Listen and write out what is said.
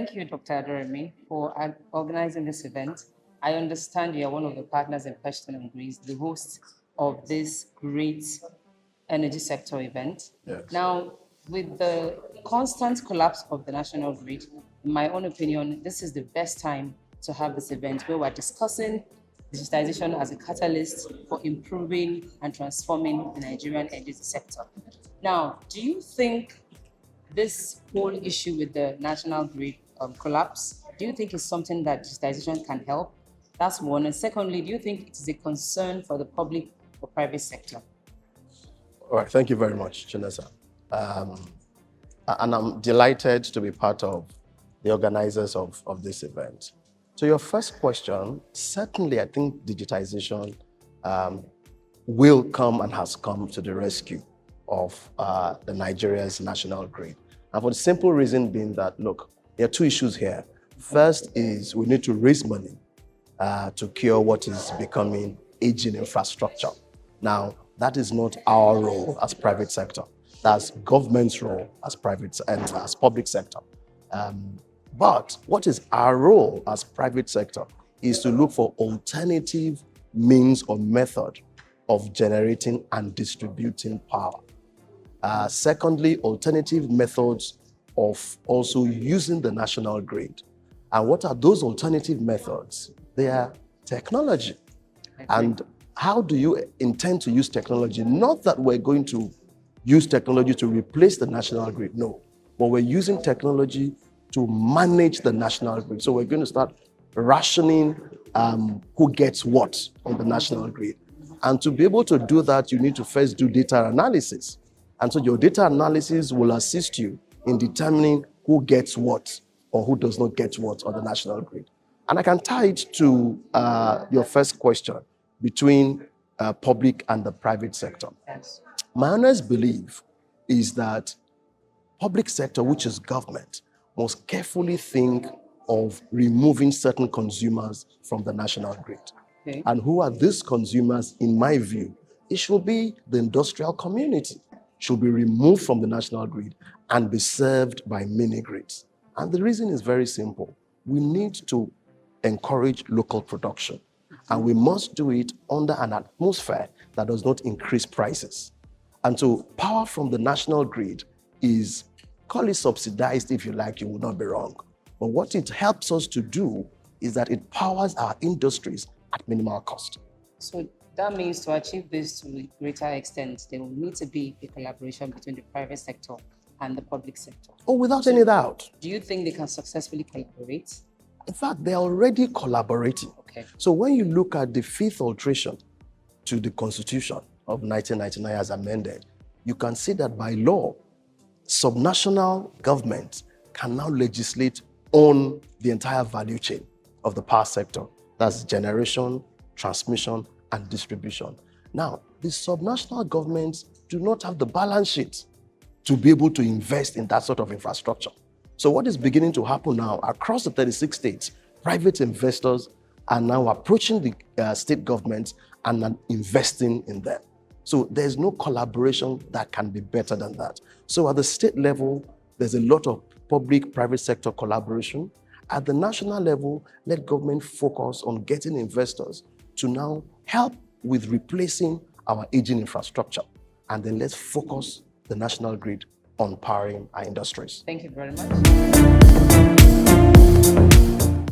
Thank you, Dr. Aderemi, for organizing this event. I understand you are one of the partners in question in Greece, the host of this great energy sector event. Yes. Now, with the constant collapse of the national grid, in my own opinion, this is the best time to have this event where we're discussing digitization as a catalyst for improving and transforming the Nigerian energy sector. Now, do you think this whole issue with the national grid collapse, do you think is something that digitization can help? That's one. And secondly, do you think it is a concern for the public or private sector? All right, thank you very much, Chinesa. And I'm delighted to be part of the organizers of this event. So your first question, certainly I think digitization will come and has come to the rescue of the Nigeria's national grid. And for the simple reason being that, look, there are two issues here. First is we need to raise money to cure what is becoming aging infrastructure. Now, that is not our role as private sector. That's government's role as private and as public sector. But what is our role as private sector is to look for alternative means or method of generating and distributing power. Secondly, alternative methods of also using the national grid. And what are those alternative methods? They are technology. And how do you intend to use technology? Not that we're going to use technology to replace the national grid, no. But we're using technology to manage the national grid. So we're going to start rationing who gets what on the national grid. And to be able to do that, you need to first do data analysis. And so your data analysis will assist you in determining who gets what or who does not get what on the national grid. And I can tie it to your first question between public and the private sector. Yes. My honest belief is that public sector, which is government, must carefully think of removing certain consumers from the national grid. Okay. And who are these consumers, in my view? It should be the industrial community, should be removed from the national grid and be served by mini grids. And the reason is very simple. We need to encourage local production, and we must do it under an atmosphere that does not increase prices. And so power from the national grid is, call it subsidized if you like, you will not be wrong. But what it helps us to do is that it powers our industries at minimal cost. So that means to achieve this to a greater extent, there will need to be a collaboration between the private sector and the public sector. Oh, without any doubt. Do you think they can successfully collaborate? In fact, they're already collaborating. Okay. So when you look at the fifth alteration to the Constitution of 1999 as amended, you can see that by law, subnational governments can now legislate on the entire value chain of the power sector. That's generation, transmission, and distribution. Now, the subnational governments do not have the balance sheet to be able to invest in that sort of infrastructure. So what is beginning to happen now across the 36 states, private investors are now approaching the state governments and investing in them. So there's no collaboration that can be better than that. So at the state level, there's a lot of public-private sector collaboration. At the national level, let government focus on getting investors to now help with replacing our aging infrastructure. And then let's focus the national grid on powering our industries. Thank you very much.